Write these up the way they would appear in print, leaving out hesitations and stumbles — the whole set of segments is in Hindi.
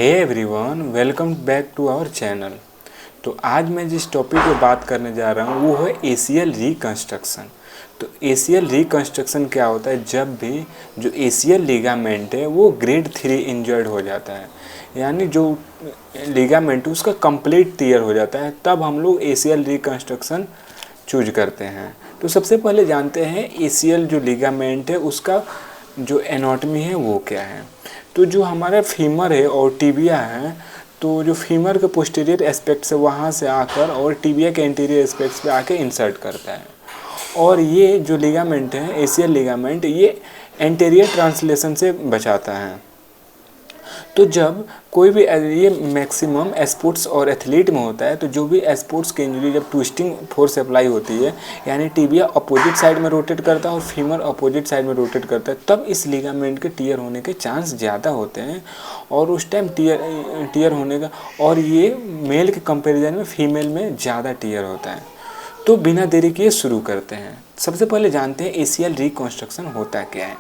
Hey everyone, welcome back to our channel. तो आज मैं जिस टॉपिक पे बात करने जा रहा हूँ वो है एसीएल रिकंस्ट्रक्शन। तो एसीएल रिकंस्ट्रक्शन क्या होता है? जब भी जो एसीएल लिगामेंट है वो ग्रेड 3 इंजर्ड हो जाता है, यानी जो लिगामेंट उसका कंप्लीट टियर हो जाता है, तब हम लोग एसीएल रिकंस्ट्रक्शन चूज करते हैं। तो सबसे पहले जानते हैं एसीएल जो लिगामेंट है उसका जो एनाटॉमी है वो क्या है। तो जो हमारा फीमर है और टिबिया है, तो जो फीमर के पोस्टीरियर एस्पेक्ट से वहाँ से आकर और टिबिया के एंटीरियर एस्पेक्ट्स पे आके इंसर्ट करता है। और ये जो लिगामेंट है एसीएल लिगामेंट, ये एंटीरियर ट्रांसलेशन से बचाता है। तो जब कोई भी ये मैक्सिमम स्पोर्ट्स और एथलीट में होता है, तो जो भी स्पोर्ट्स की इंजरी जब ट्विस्टिंग फोर्स अप्लाई होती है, यानी टिबिया अपोजिट साइड में रोटेट करता है और फीमर अपोजिट साइड में रोटेट करता है, तब इस लिगामेंट के टियर होने के चांस ज़्यादा होते हैं। और उस टाइम टियर होने का, और ये मेल के कंपेरिजन में फीमेल में ज़्यादा टियर होता है। तो बिना देरी किए शुरू करते हैं। सबसे पहले जानते हैं एसीएल रिकंस्ट्रक्शन होता क्या है।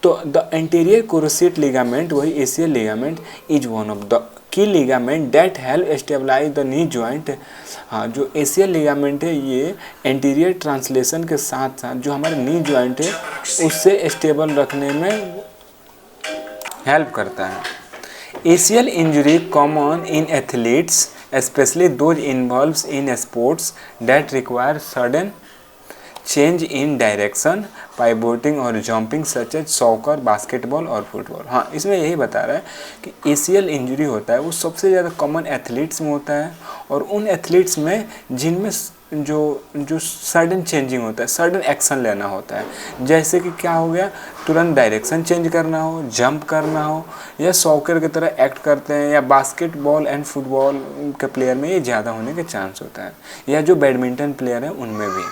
तो द एंटीरियर क्रूसिएट लिगामेंट, वही ACL ligament, is one of the key ligament that help stabilize the knee joint. हाँ, जो एसीएल लिगामेंट है ये एंटीरियर ट्रांसलेशन के साथ साथ जो हमारे नी जॉइंट है उससे स्टेबल रखने में हेल्प करता है। ACL injury common in athletes, especially those involved in sports that require sudden change in direction, pivoting और jumping such as soccer, basketball और फुटबॉल। हाँ, इसमें यही बता रहा है कि ACL इंजरी होता है वो सबसे ज़्यादा कॉमन एथलीट्स में होता है, और उन एथलीट्स में जिनमें जो सडन चेंजिंग होता है, सडन एक्शन लेना होता है। जैसे कि क्या हो गया, तुरंत डायरेक्शन चेंज करना हो, जंप करना हो, या सॉकर की तरह एक्ट करते हैं, या बास्केटबॉल एंड फुटबॉल के प्लेयर में ये ज़्यादा होने के चांस होता है, या जो बैडमिंटन प्लेयर हैं उनमें भी।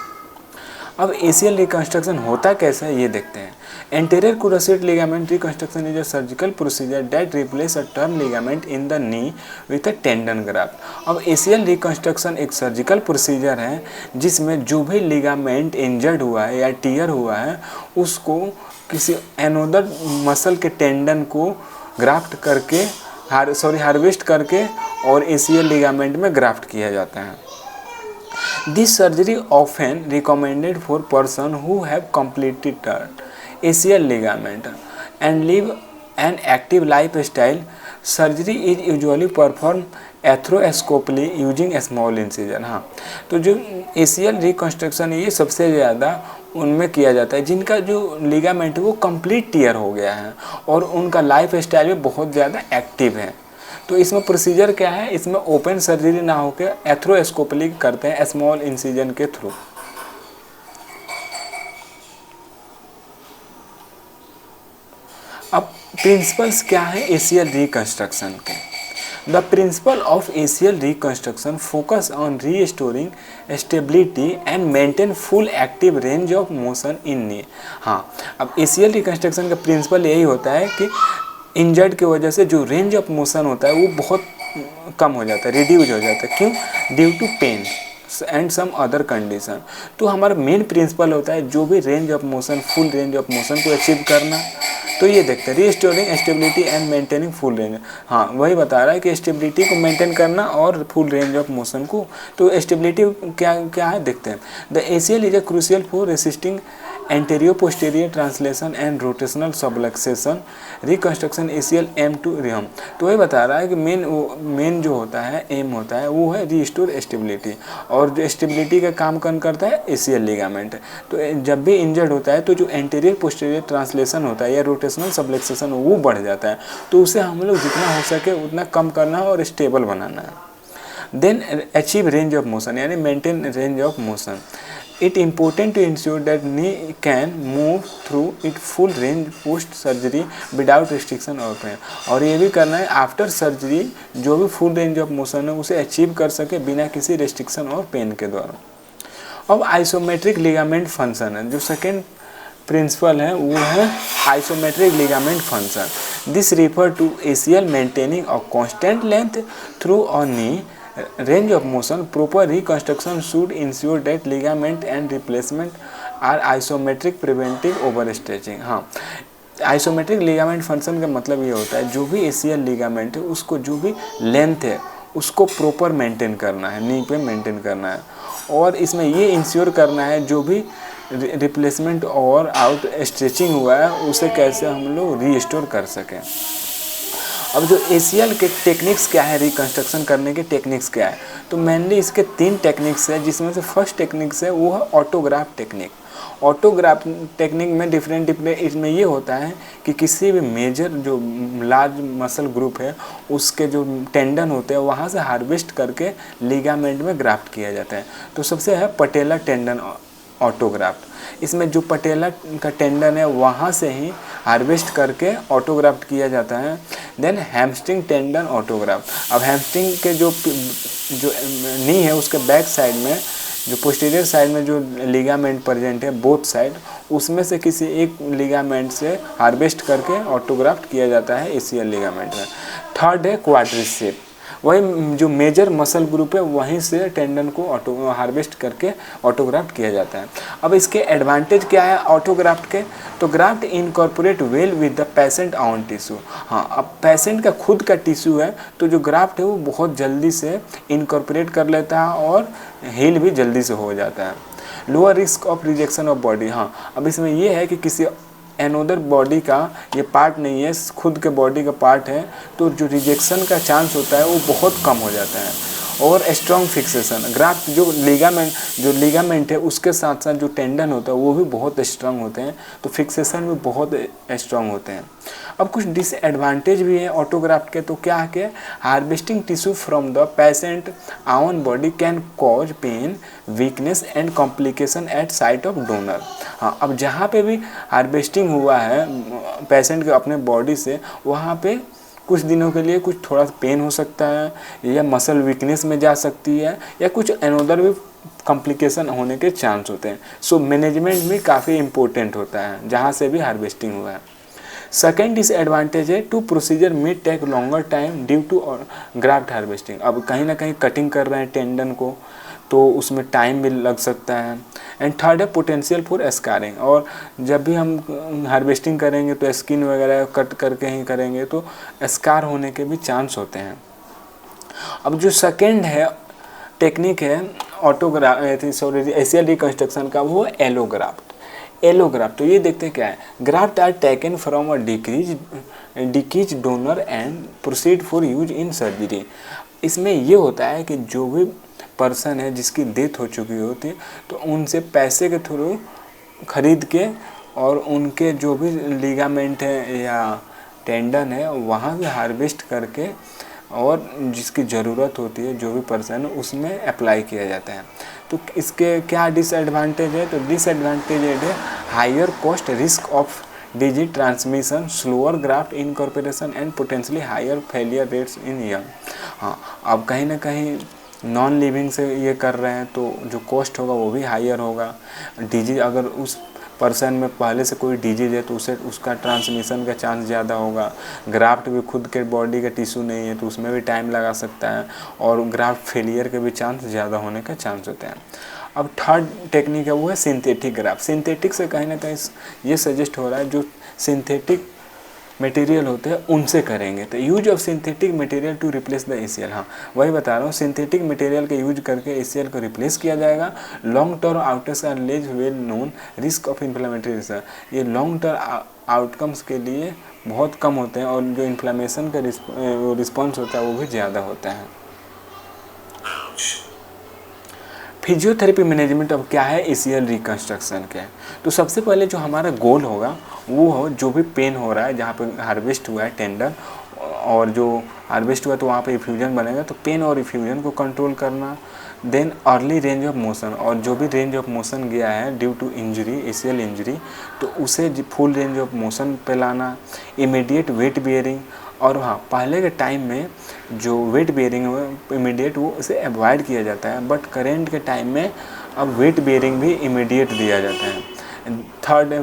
अब एसीएल रिकंस्ट्रक्शन होता कैसा है ये देखते हैं। Anterior cruciate ligament reconstruction is a surgical procedure that replace a term ligament in the knee with a tendon graft. अब एसीएल रिकंस्ट्रक्शन एक सर्जिकल प्रोसीजर है जिसमें जो भी लिगामेंट इंजर्ड हुआ है या टियर हुआ है उसको किसी एनोदर मसल के टेंडन को ग्राफ्ट करके हार्वेस्ट करके और एसीएल लिगामेंट में ग्राफ्ट किया जाता है। This surgery often recommended for person who have completed ACL ligament and live an active lifestyle. Surgery is usually performed arthroscopically using a small incision। हाँ, तो जो ACL रिकंस्ट्रक्शन है ये सबसे ज़्यादा उनमें किया जाता है जिनका जो लिगामेंट वो कंप्लीट टियर हो गया है और उनका लाइफ स्टाइल भी बहुत ज़्यादा एक्टिव है। तो इसमें प्रोसीजर क्या है, इसमें ओपन सर्जरी ना होकर एथ्रोस्कोपली करते हैं स्मॉल इंसिजन के थ्रू। अब प्रिंसिपल्स क्या है एसीएल रिकंस्ट्रक्शन के। The principle of ACL reconstruction focus on restoring stability and maintain full active range of motion in knee. हाँ, अब एसीएल रिकंस्ट्रक्शन का प्रिंसिपल यही होता है कि इंजर्ड की वजह से जो रेंज ऑफ मोशन होता है वो बहुत कम हो जाता है, रिड्यूज हो जाता है। क्यों? Due to pain and some other condition. तो हमारा मेन प्रिंसिपल होता है जो भी range of motion, full range of motion को अचीव करना। तो ये देखते हैं restoring stability and maintaining full range. हाँ, वही बता रहा है कि स्टेबिलिटी को मेंटेन करना और फुल रेंज ऑफ मोशन को। तो स्टेबिलिटी क्या है देखते हैं। The ACL is a crucial for resisting anterior posterior translation and rotational subluxation reconstruction ACL aim to रिहम। तो वही बता रहा है कि मेन जो होता है, एम होता है वो है रिस्टोर स्टेबिलिटी, और जो स्टेबिलिटी का काम करता है ACL लिगामेंट। तो जब भी इंजर्ड होता है तो जो एंटीरियर पोस्टीरियर ट्रांसलेशन होता है या रोटेशनल सबलक्सेशन वो बढ़ जाता है, तो उसे हम लोग जितना हो सके उतना कम करना है और स्टेबल बनाना है। Then achieve range of motion, यानी maintain range of motion. It important to ensure that knee can move through its full range post surgery without restriction or pain। और ये भी करना है आफ्टर सर्जरी जो भी फुल रेंज ऑफ मोशन है उसे अचीव कर सके बिना किसी रेस्ट्रिक्शन और पेन के द्वारा। अब आइसोमेट्रिक लिगामेंट फंक्शन है, जो सेकेंड प्रिंसिपल है वो है isometric ligament function. This refer to ACL maintaining a constant length through a knee range of motion. Proper reconstruction should ensure that ligament and replacement are isometric, preventing overstretching। हाँ, आइसोमेट्रिक लिगामेंट फंक्शन का मतलब ये होता है जो भी एसीएल लिगामेंट है उसको जो भी लेंथ है उसको प्रॉपर मेंटेन करना है, नी पे मेंटेन करना है, और इसमें ये इंश्योर करना है जो भी रिप्लेसमेंट और आउट स्ट्रेचिंग हुआ है उसे कैसे हम लोग रीस्टोर कर सकें। अब जो एसीएल के टेक्निक्स क्या है, रिकंस्ट्रक्शन करने के टेक्निक्स क्या है, तो मेनली इसके 3 टेक्निक्स है, जिसमें से फर्स्ट टेक्निक्स है वो है ऑटोग्राफ टेक्निक। ऑटोग्राफ टेक्निक में डिफरेंट इसमें ये होता है कि किसी भी मेजर जो लार्ज मसल ग्रुप है उसके जो टेंडन होते हैं वहाँ से हार्वेस्ट करके लिगामेंट में ग्राफ्ट किया जाता है। तो सबसे है पटेला टेंडन ऑटोग्राफ्ट। इसमें जो पटेला का टेंडन है वहाँ से ही हार्वेस्ट करके ऑटोग्राफ्ट किया जाता है। Then hamstring tendon autograft. अब हैमस्ट्रिंग के जो नी है उसके बैक साइड में जो पोस्टीरियर साइड में जो लिगामेंट प्रेजेंट है बोथ साइड, उसमें से किसी एक लिगामेंट से हार्वेस्ट करके ऑटोग्राफ्ट किया जाता है एसीएल लिगामेंट में। थर्ड है क्वाड्रिसेप, वही जो मेजर मसल ग्रुप है वहीं से टेंडन को हार्वेस्ट करके ऑटोग्राफ्ट किया जाता है। अब इसके एडवांटेज क्या है ऑटोग्राफ्ट के, तो graft incorporate well with the patient on tissue. हाँ, अब पेशेंट का खुद का टिश्यू है तो जो ग्राफ्ट है वो बहुत जल्दी से इनकॉर्पोरेट कर लेता है और हील भी जल्दी से हो जाता है। Lower risk of rejection of body. हाँ, अब इसमें ये है कि किसी एनोदर बॉडी का ये पार्ट नहीं है, खुद के बॉडी का पार्ट है, तो जो रिजेक्शन का चांस होता है वो बहुत कम हो जाता है। और स्ट्रॉन्ग फिक्सेशन, ग्राफ्ट जो लिगामेंट है उसके साथ साथ जो टेंडन होता है वो भी बहुत स्ट्रांग होते हैं, तो फिक्सेशन भी बहुत स्ट्रांग होते हैं। अब कुछ डिसएडवांटेज भी है ऑटोग्राफ्ट के, तो क्या है कि harvesting tissue from the patient own body can cause pain, weakness and complication at site of donor. हाँ, अब जहाँ पे भी हार्वेस्टिंग हुआ है पेशेंट के अपने बॉडी से, वहाँ पे कुछ दिनों के लिए कुछ थोड़ा पेन हो सकता है या मसल वीकनेस में जा सकती है या कुछ अनदर भी कॉम्प्लिकेशन होने के चांस होते हैं। सो मैनेजमेंट भी काफ़ी इम्पोर्टेंट होता है जहाँ से भी हार्वेस्टिंग हुआ है। सेकेंड डिसएडवांटेज है to procedure may take longer time due to graft harvesting. अब कहीं ना कहीं कटिंग कर रहे हैं टेंडन को तो उसमें टाइम भी लग सकता है। एंड थर्ड है पोटेंशियल फॉर स्कारिंग, और जब भी हम हार्वेस्टिंग करेंगे तो स्किन वगैरह कट करके ही करेंगे तो स्कार होने के भी चांस होते हैं। अब जो सेकेंड है टेक्निक है एसीएल रिकंस्ट्रक्शन का, वो है एलोग्राफ्ट। तो ये देखते हैं क्या है, graft are taken from a डिकीज donor and proceed for use in surgery. इसमें ये होता है कि जो भी पर्सन है जिसकी डेथ हो चुकी होती है तो उनसे पैसे के थ्रू खरीद के और उनके जो भी लिगामेंट है या टेंडन है वहाँ से हार्वेस्ट करके और जिसकी ज़रूरत होती है जो भी पर्सन है उसमें अप्लाई किया जाता है। तो इसके क्या डिसएडवांटेज है, तो डिसएडवांटेज है higher cost, risk of disease transmission, slower graft incorporation and potentially higher failure rates in young. हाँ, अब कहीं ना कहीं नॉन लिविंग से ये कर रहे हैं तो जो कॉस्ट होगा वो भी हायर होगा। डिजीज अगर उस पर्सन में पहले से कोई डिजीज है तो उसका ट्रांसमिशन का चांस ज़्यादा होगा। ग्राफ्ट भी खुद के बॉडी का टिश्यू नहीं है तो उसमें भी टाइम लगा सकता है और ग्राफ्ट फेलियर के भी चांस ज़्यादा होने का चांस होते हैं। अब थर्ड टेक्निक है वो है सिंथेटिक ग्राफ्ट। सिंथेटिक से कहीं ना कहीं ये सजेस्ट हो रहा है जो सिंथेटिक मटेरियल होते हैं उनसे करेंगे। तो use of synthetic material to replace the ACL. हाँ, वही बता रहा हूँ, सिंथेटिक मटेरियल का यूज करके एसीएल को रिप्लेस किया जाएगा। Long term outcomes are less well known, risk of inflammatory research. ये लॉन्ग टर्म आउटकम्स के लिए बहुत कम होते हैं और जो इन्फ्लेमेशन का रिस्पॉन्स होता है वो भी ज़्यादा होता है। फिजियोथेरेपी मैनेजमेंट अब क्या है एसीएल रिकंस्ट्रक्शन के, तो सबसे पहले जो हमारा गोल होगा वो हो जो भी पेन हो रहा है जहाँ पे हार्वेस्ट हुआ है टेंडन और जो हार्वेस्ट हुआ तो वहाँ पे इफ्यूजन बनेगा, तो पेन और इफ्यूजन को कंट्रोल करना। Then early range of motion, और जो भी रेंज ऑफ मोशन गया है due to injury, ACL injury, तो उसे फुल रेंज ऑफ मोशन पे लाना। इमीडिएट वेट बियरिंग, और हाँ, पहले के टाइम में जो वेट बियरिंग है इमीडिएट वो उसे अवॉइड किया जाता है, बट करेंट के टाइम में अब वेट बियरिंग भी इमीडिएट दिया जाता है।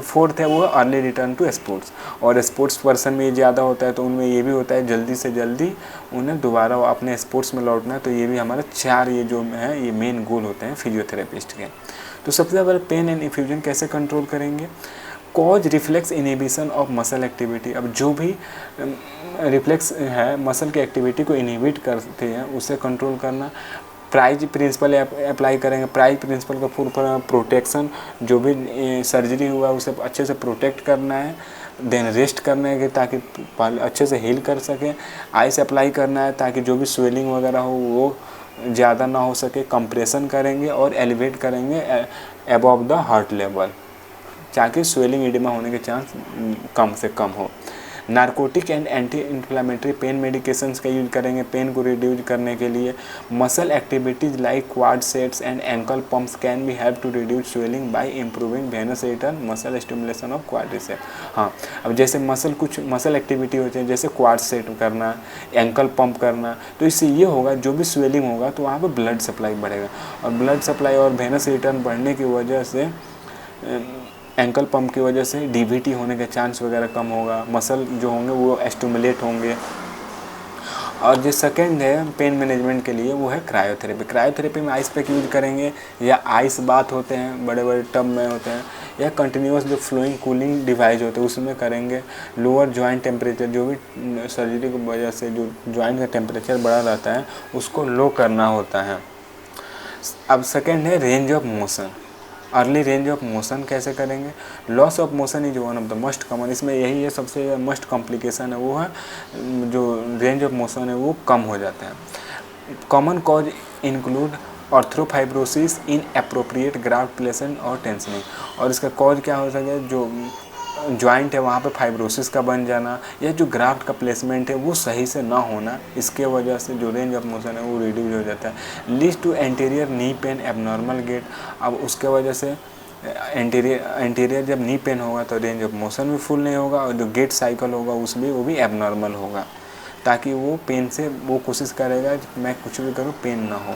फोर्थ है वो अर्ली रिटर्न टू स्पोर्ट्स, और स्पोर्ट्स पर्सन में ये ज़्यादा होता है तो उनमें ये भी होता है जल्दी से जल्दी उन्हें दोबारा अपने स्पोर्ट्स में लौटना है। तो ये भी हमारा 4 ये जो है ये मेन गोल होते हैं फिजियोथेरेपिस्ट के। तो सबसे पहले पेन एंड इफ्यूजन कैसे कंट्रोल करेंगे, cause reflex inhibition of muscle activity. अब जो भी रिफ्लेक्स है मसल की एक्टिविटी को इनहिबिट करते हैं उसे कंट्रोल करना। प्राइज प्रिंसिपल अप्लाई करेंगे। प्राइज प्रिंसिपल का फुल प्रोटेक्शन, जो भी सर्जरी हुआ उसे अच्छे से प्रोटेक्ट करना है। देन रेस्ट करना है ताकि अच्छे से हील कर सकें। आइस अप्लाई करना है ताकि जो भी स्वेलिंग वगैरह हो वो ज़्यादा ना हो सके। कंप्रेशन करेंगे और एलिवेट करेंगे अबव द हार्ट लेवल ताकि स्वेलिंग एडिमा होने के चांस कम से कम हो। Narcotic and anti inflammatory pain medications का यूज करेंगे पेन को रिड्यूस करने के लिए। Muscle activities like quad sets and ankle pumps can be help to reduce swelling by improving venous return muscle stimulation of quadricep. हाँ, अब जैसे कुछ मसल एक्टिविटी होती है जैसे क्वाड सेट करना, एंकल पंप करना, तो इससे ये होगा जो भी स्वेलिंग होगा तो वहाँ पर ब्लड सप्लाई बढ़ेगा और ब्लड सप्लाई और वेनस रिटर्न बढ़ने की वजह से एंकल पंप की वजह से डीवीटी होने के चांस वगैरह कम होगा। मसल जो होंगे वो स्टिमुलेट होंगे। और जो सेकंड है पेन मैनेजमेंट के लिए वो है क्रायोथेरेपी। क्रायोथेरेपी में आइस पैक यूज करेंगे या आइस बाथ होते हैं बड़े बड़े टब में होते हैं या कंटिन्यूस जो फ्लोइंग कूलिंग डिवाइस होते हैं उसमें करेंगे। लोअर जॉइंट टेम्परेचर, जो भी सर्जरी की वजह से जो जॉइंट का टेम्परेचर बढ़ा रहता है उसको लो करना होता है। अब सेकेंड है range of motion. Early range of motion कैसे करेंगे? Loss of motion is one of the most common. इसमें यही है सबसे मोस्ट कॉम्प्लिकेशन है, वो है जो रेंज ऑफ मोशन है वो कम हो जाता है। Common cause include arthrofibrosis, inappropriate graft placement और टेंशनिंग। और इसका कॉज क्या हो सके? जो जॉइंट है वहाँ पे फाइब्रोसिस का बन जाना या जो ग्राफ्ट का प्लेसमेंट है वो सही से ना होना, इसके वजह से जो रेंज ऑफ मोशन है वो रिड्यूस हो जाता है। Lead to anterior knee pain, abnormal gait. अब उसके वजह से एंटीरियर जब नी पेन होगा तो रेंज ऑफ मोशन भी फुल नहीं होगा और जो गेट साइकिल होगा उसमें वो भी एबनॉर्मल होगा, ताकि वो पेन से वो कोशिश करेगा कि मैं कुछ भी करूँ पेन ना हो।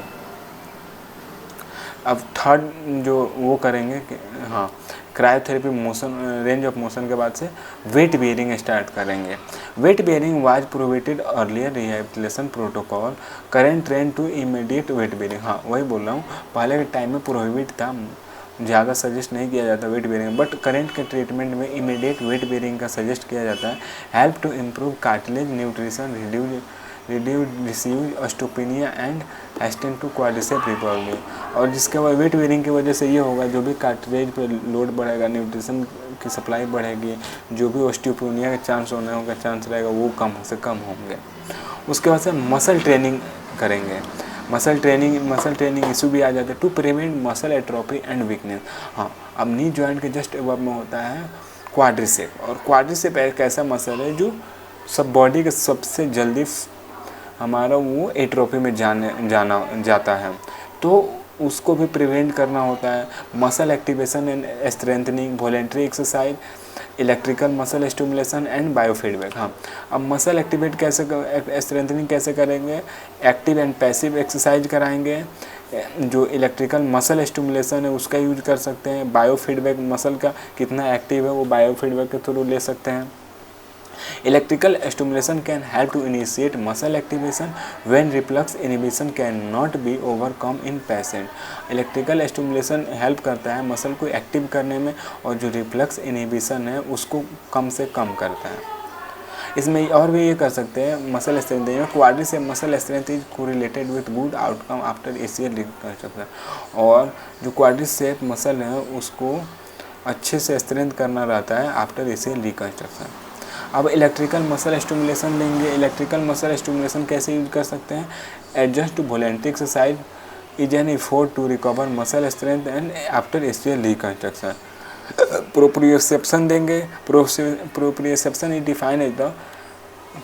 अब थर्ड जो वो करेंगे कि हाँ cryotherapy motion range of motion के बाद से वेट बेयरिंग स्टार्ट करेंगे। Weight bearing was provided earlier rehabilitation protocol, current trend to immediate weight bearing. हाँ वही बोल रहा हूँ, पहले के टाइम में प्रोहिबिट था, ज़्यादा सजेस्ट नहीं किया जाता वेट बेयरिंग, बट करेंट के ट्रीटमेंट में इमीडिएट वेट बेयरिंग का सजेस्ट किया जाता है। Help to improve cartilage nutrition, reduce disease osteopenia and hasten to quadricep recovery. और जिसके बाद वेट बेयरिंग की वजह से ये होगा जो भी कार्टिलेज पे लोड बढ़ेगा, न्यूट्रिशन की सप्लाई बढ़ेगी, जो भी ऑस्टियोपेनिया के चांस होने का चांस रहेगा वो कम से कम होंगे। उसके बाद से मसल ट्रेनिंग करेंगे। मसल ट्रेनिंग इशू भी आ जाता है to prevent muscle atrophy and weakness. हाँ, अब नी जॉइंट के जस्ट अबव में होता है क्वाड्रिसेप, और क्वाड्रिसेप एक ऐसा मसल है जो सब बॉडी के सबसे जल्दी हमारा वो एट्रोफी में जाता है, तो उसको भी प्रिवेंट करना होता है। Muscle activation and strengthening, voluntary exercise, electrical muscle stimulation and biofeedback. हाँ, अब मसल एक्टिवेट कैसे स्ट्रेंथनिंग कैसे करेंगे? एक्टिव एंड पैसिव एक्सरसाइज कराएंगे। जो इलेक्ट्रिकल मसल स्टिमुलेशन है उसका यूज कर सकते हैं। बायोफीडबैक मसल का कितना एक्टिव है वो बायोफीडबैक के थ्रू ले सकते हैं। Electrical stimulation can help to initiate muscle activation when reflex inhibition cannot be overcome in patient. Electrical stimulation help करता है मसल को एक्टिव करने में और जो रिफ्लेक्स इनहिबिशन है उसको कम से कम करता है। इसमें और भी ये कर सकते हैं मसल स्ट्रेंथ में। Quadricep muscle strength is correlated with good outcome after ACL reconstruction. और जो क्वाड्रिसेप मसल है उसको अच्छे से स्ट्रेंथ करना रहता है आफ्टर एसीएल रिकंस्ट्रक्शन। अब इलेक्ट्रिकल मसल स्टिमुलेशन लेंगे। इलेक्ट्रिकल मसल स्टिमुलेशन कैसे यूज कर सकते हैं? Adjust to voluntary exercise is an effort to recover muscle strength and after ACL reconstruction. Proprioception देंगे। Proprioception is defined as the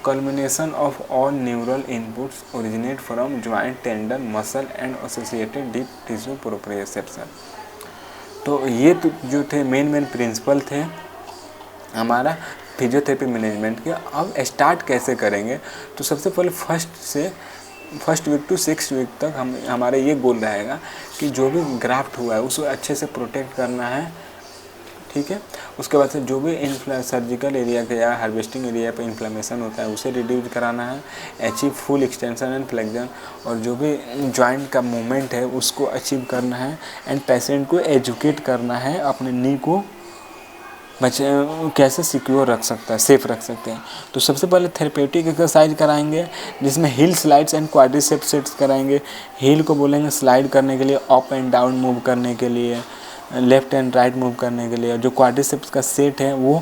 culmination of all neural inputs originate from joint, tendon, muscle and associated deep tissue proprioception। तो ये तो जो थे मेन प्रिंसिपल थे हमारा फिजियोथेरेपी मैनेजमेंट के। अब स्टार्ट कैसे करेंगे? तो सबसे पहले फर्स्ट वीक टू 6 वीक तक हमारा ये गोल रहेगा कि जो भी ग्राफ्ट हुआ है उसको अच्छे से प्रोटेक्ट करना है, ठीक है। उसके बाद से जो भी सर्जिकल एरिया के या हार्वेस्टिंग एरिया पे इन्फ्लेमेशन होता है उसे रिड्यूस कराना है, achieve full extension and flexion, और जो भी जॉइंट का मूवमेंट है उसको अचीव करना है, एंड पेशेंट को एजुकेट करना है अपने नी को बच्चे कैसे सिक्योर रख सकता है, सेफ रख सकते हैं। तो सबसे पहले थेरेपेटिक एक्सरसाइज कराएंगे जिसमें हिल स्लाइड्स एंड क्वाड्रिसेप्स सेट्स कराएंगे। हिल को बोलेंगे स्लाइड करने के लिए, अप एंड डाउन मूव करने के लिए, लेफ्ट एंड राइट मूव करने के लिए। जो क्वाड्रिसेप्स का सेट है वो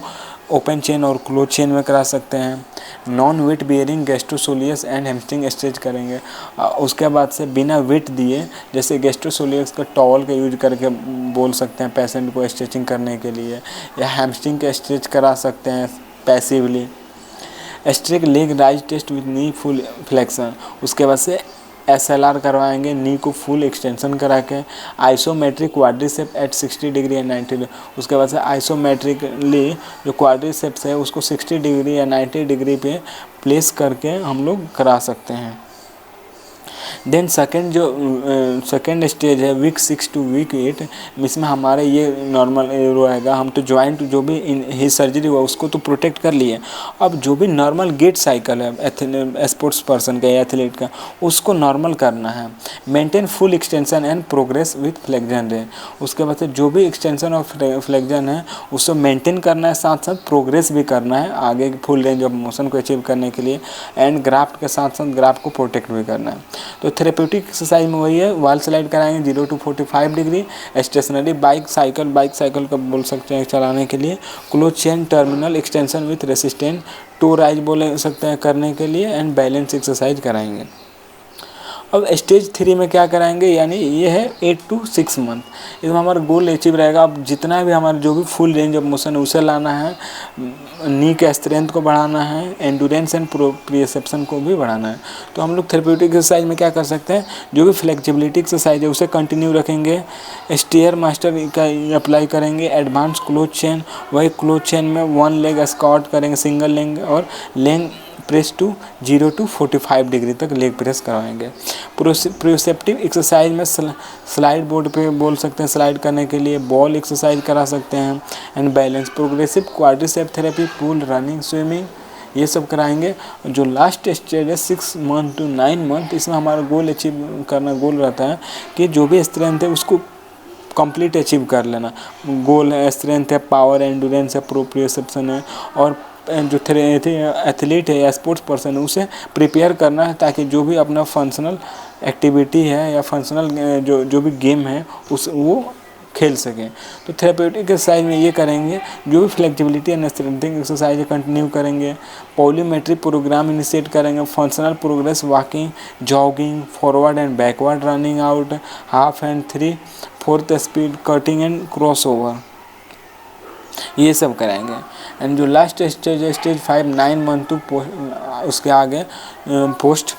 ओपन चेन और क्लोज चेन में करा सकते हैं। Non weight bearing gastrosoleus and hamstring stretch करेंगे। उसके बाद से बिना वेट दिए, जैसे गैस्ट्रोसोलियस का टॉवल का यूज करके बोल सकते हैं पेशेंट को स्ट्रेचिंग करने के लिए, या हैमस्ट्रिंग का स्ट्रेच करा सकते हैं passively. Straight leg raise test with knee full flexion. उसके बाद से SLR करवाएंगे, नी को फुल एक्सटेंशन करा के। आइसोमेट्रिक क्वाड्रिसेप एट 60 डिग्री या 90 डिग्री। उसके बाद से आइसोमेट्रिकली जो क्वाड्रिसेप्स है उसको 60 डिग्री या 90 डिग्री पे प्लेस करके हम लोग करा सकते हैं। देन सेकेंड स्टेज है वीक 6 टू वीक 8। इसमें हमारे ये नॉर्मल रहेगा, हम तो जॉइंट जो भी ही सर्जरी हुआ उसको तो प्रोटेक्ट कर लिए। अब जो भी नॉर्मल गेट साइकिल है स्पोर्ट्स पर्सन का या एथलीट का, उसको नॉर्मल करना है। Maintain full extension and progress with flexion रे। उसके बाद से जो भी एक्सटेंशन और फ्लेक्जन है उसको मेंटेन करना है, साथ साथ प्रोग्रेस भी करना है आगे फुल रेंज ऑफ मोशन को अचीव करने के लिए। एंड ग्राफ्ट के साथ साथ ग्राफ्ट को प्रोटेक्ट भी करना है। तो थेरेप्यूटिक एक्सरसाइज में वही है, वॉल स्लाइड कराएंगे 0 to 45 degree. Stationary bike cycle का बोल सकते हैं चलाने के लिए। Close chain terminal extension with resistant to raise बोल सकते हैं करने के लिए। एंड बैलेंस एक्सरसाइज कराएंगे। अब स्टेज 3 में क्या कराएंगे, यानी ये है 8 to 6 मंथ। इसमें हमारा गोल अचीव रहेगा। अब जितना भी हमारा जो भी फुल रेंज ऑफ मोशन है उसे लाना है, नी के स्ट्रेंथ को बढ़ाना है, एंडुरेंस एंड प्रोप्रियोसेप्शन को भी बढ़ाना है। तो हम लोग थेरेप्यूटिक एक्सरसाइज में क्या कर सकते हैं, जो भी फ्लेक्सिबिलिटी एक्सरसाइज है उसे कंटिन्यू रखेंगे। स्टेयर मास्टर का अप्लाई करेंगे। एडवांस क्लोज चेन, वही क्लोज चेन में 1 लेग स्क्वाट करेंगे, सिंगल लेग, और leg press to 0 to 45 degree तक लेग प्रेस करवाएंगे। प्रोसेप्टिव एक्सरसाइज में स्लाइड बोर्ड पे बोल सकते हैं स्लाइड करने के लिए, बॉल एक्सरसाइज करा सकते हैं। And balance progressive quadricep therapy, pool, running, swimming, ये सब कराएंगे। जो लास्ट स्टेज है 6 month to 9 month, इसमें हमारा गोल अचीव करना गोल रहता है कि जो भी स्ट्रेंथ है उसको कंप्लीट अचीव कर लेना। गोल है स्ट्रेंथ है, पावर, एंडुरेंस है, प्रोप्रियोसेप्शन है, और जो एथलीट है या स्पोर्ट्स पर्सन है उसे प्रिपेयर करना है ताकि जो भी अपना फंक्शनल एक्टिविटी है या फंक्शनल जो भी गेम है वो खेल सकें। तो थेरेप्यूटिक एक्सरसाइज में ये करेंगे। जो भी flexibility and strengthening exercise continue करेंगे। पॉलीमेट्रिक प्रोग्राम इनिशिएट करेंगे। Functional progress, walking, jogging, forward and backward, running out, half and 3/4 speed, cutting and cross over, ये सब कराएंगे। एंड जो लास्ट स्टेज है स्टेज 5 9 मंथ टू उसके आगे पोस्ट,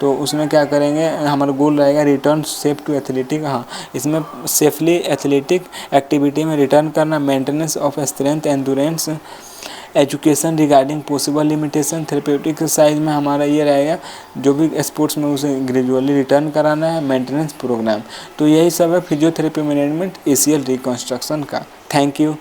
तो उसमें क्या करेंगे, हमारा गोल रहेगा रिटर्न सेफ टू एथलेटिक। हाँ, इसमें सेफली एथलेटिक एक्टिविटी में रिटर्न करना, maintenance of strength, endurance, education regarding possible limitation. Therapeutic exercise में हमारा ये रहेगा जो भी स्पोर्ट्स में उसे ग्रेजुअली रिटर्न कराना है, मेंटेनेंस प्रोग्राम। तो यही सब है फिजियोथेरेपी मैनेजमेंट ACL रिकन्स्ट्रक्शन का। Thank you.